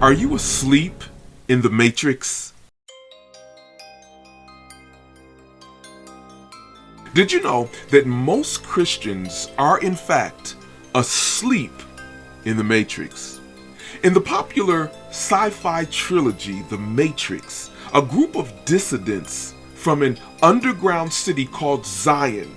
Are you asleep in the Matrix? Did you know that most Christians are in fact asleep in the Matrix? In the popular sci-fi trilogy, The Matrix, a group of dissidents from an underground city called Zion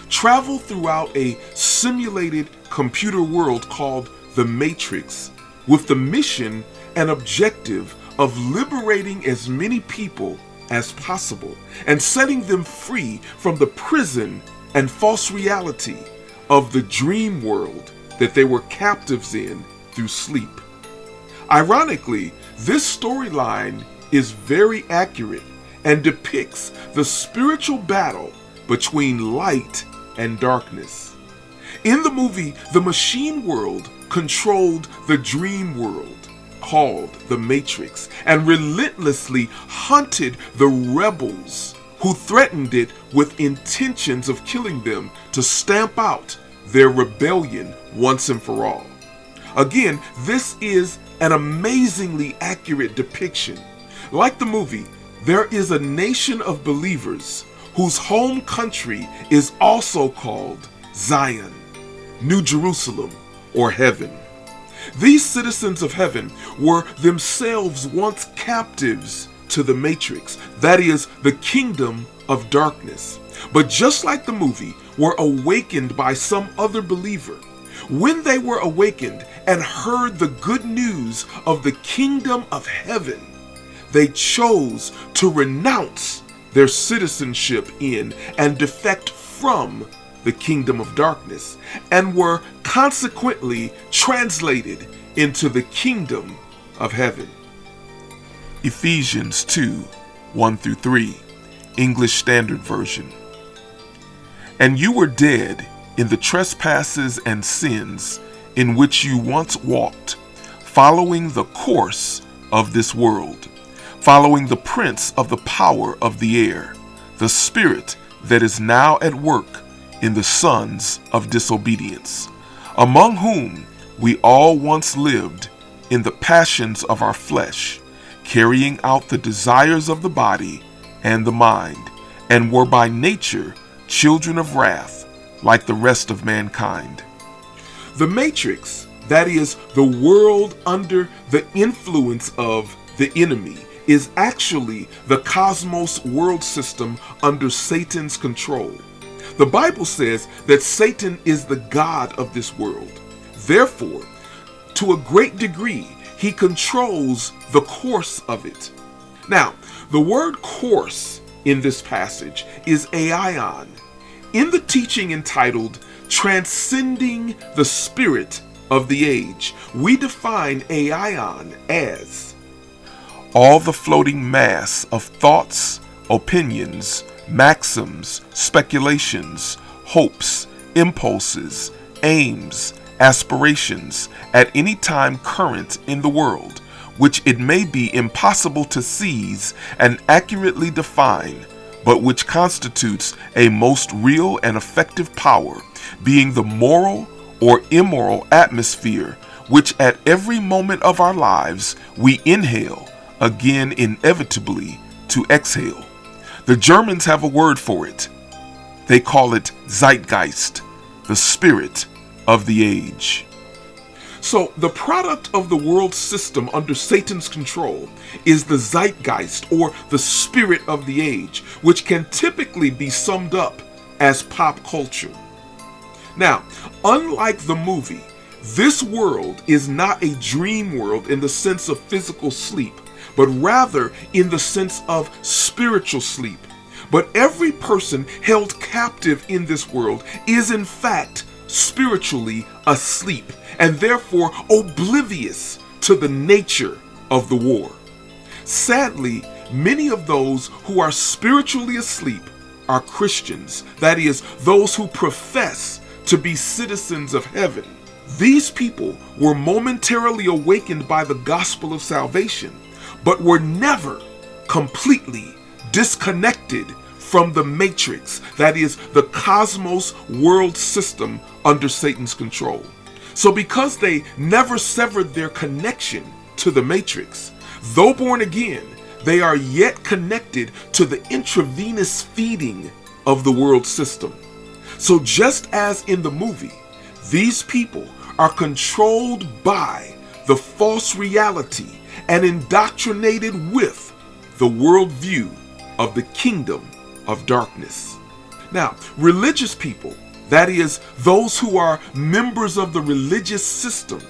travel throughout a simulated computer world called The Matrix with the mission and objective of liberating as many people as possible and setting them free from the prison and false reality of the dream world that they were captives in through sleep. Ironically, this storyline is very accurate and depicts the spiritual battle between light and darkness. In the movie, the machine world controlled the dream world, called the Matrix, and relentlessly hunted the rebels who threatened it with intentions of killing them to stamp out their rebellion once and for all. Again, this is an amazingly accurate depiction. Like the movie, there is a nation of believers whose home country is also called Zion, New Jerusalem, or heaven. These citizens of heaven were themselves once captives to the Matrix, that is, the kingdom of darkness. But just like the movie, were awakened by some other believer. When they were awakened and heard the good news of the kingdom of heaven, they chose to renounce their citizenship in and defect from the kingdom of darkness, and were consequently translated into the kingdom of heaven. Ephesians 2:1-3, English Standard Version. And you were dead in the trespasses and sins in which you once walked, following the course of this world, following the prince of the power of the air, the spirit that is now at work in the sons of disobedience, among whom we all once lived in the passions of our flesh, carrying out the desires of the body and the mind, and were by nature children of wrath, like the rest of mankind. The Matrix, that is, the world under the influence of the enemy, is actually the cosmos world system under Satan's control. The Bible says that Satan is the god of this world. Therefore, to a great degree, he controls the course of it. Now, the word course in this passage is aion. In the teaching entitled Transcending the Spirit of the Age, we define aion as all the floating mass of thoughts, opinions, maxims, speculations, hopes, impulses, aims, aspirations at any time current in the world, which it may be impossible to seize and accurately define, but which constitutes a most real and effective power, being the moral or immoral atmosphere which at every moment of our lives we inhale, again inevitably to exhale. The Germans have a word for it. They call it Zeitgeist, the spirit of the age. So the product of the world system under Satan's control is the Zeitgeist, or the spirit of the age, which can typically be summed up as pop culture. Now, unlike the movie, this world is not a dream world in the sense of physical sleep, but rather in the sense of spiritual sleep. But every person held captive in this world is in fact spiritually asleep, and therefore oblivious to the nature of the war. Sadly, many of those who are spiritually asleep are Christians, that is, those who profess to be citizens of heaven. These people were momentarily awakened by the gospel of salvation, but were never completely disconnected from the Matrix, that is, the cosmos world system under Satan's control. So because they never severed their connection to the matrix. Though born again, they are yet connected to the intravenous feeding of the world system. So just as in the movie, these people are controlled by the false reality and indoctrinated with the worldview of the kingdom of darkness. Now, religious people, that is, those who are members of the religious system,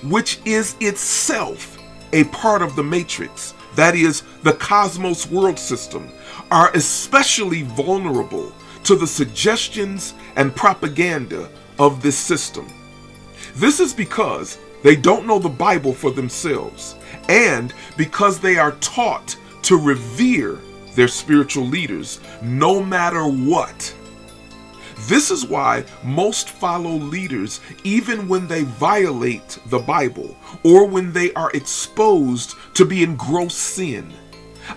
which is itself a part of the matrix, that is, the cosmos world system, are especially vulnerable to the suggestions and propaganda of this system. This is because they don't know the Bible for themselves, and because they are taught to revere their spiritual leaders no matter what. This is why most follow leaders even when they violate the Bible or when they are exposed to be in gross sin.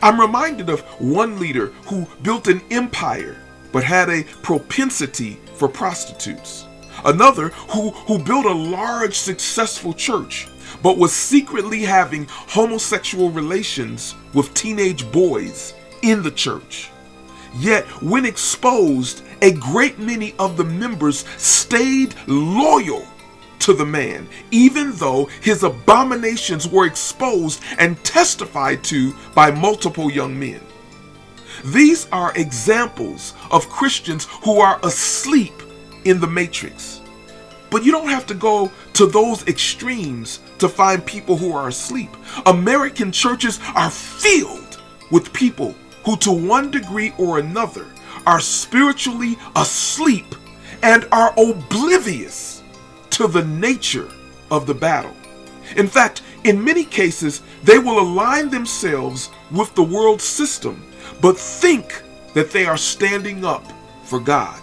I'm reminded of one leader who built an empire but had a propensity for prostitutes. Another who built a large successful church but was secretly having homosexual relations with teenage boys in the church. Yet, when exposed, a great many of the members stayed loyal to the man, even though his abominations were exposed and testified to by multiple young men. These are examples of Christians who are asleep in the matrix. But you don't have to go to those extremes to find people who are asleep. American churches are filled with people who, to one degree or another, are spiritually asleep and are oblivious to the nature of the battle. In fact, in many cases, they will align themselves with the world system, but think that they are standing up for God.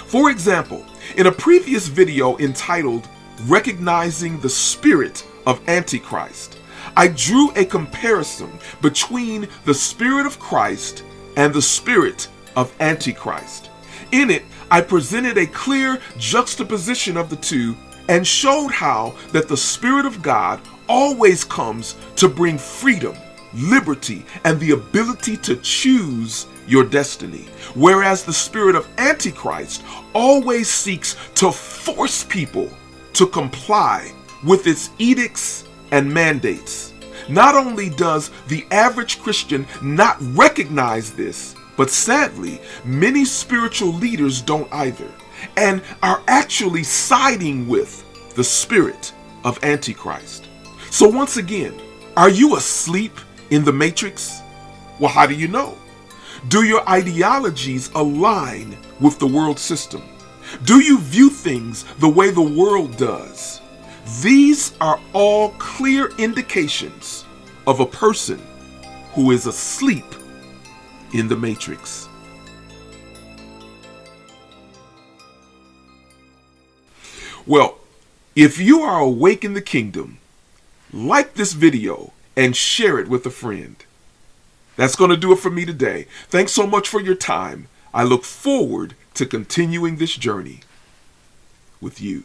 For example, in a previous video entitled Recognizing the Spirit of Antichrist, I drew a comparison between the Spirit of Christ and the Spirit of Antichrist. In it, I presented a clear juxtaposition of the two and showed how that the Spirit of God always comes to bring freedom, liberty, and the ability to choose your destiny, whereas the Spirit of Antichrist always seeks to force people to comply with its edicts and mandates. Not only does the average Christian not recognize this, but sadly, many spiritual leaders don't either, and are actually siding with the spirit of Antichrist. So once again, are you asleep in the matrix? Well, how do you know? Do your ideologies align with the world system? Do you view things the way the world does? These are all clear indications of a person who is asleep in the matrix. Well, if you are awake in the kingdom, like this video and share it with a friend. That's going to do it for me today. Thanks so much for your time. I look forward to continuing this journey with you.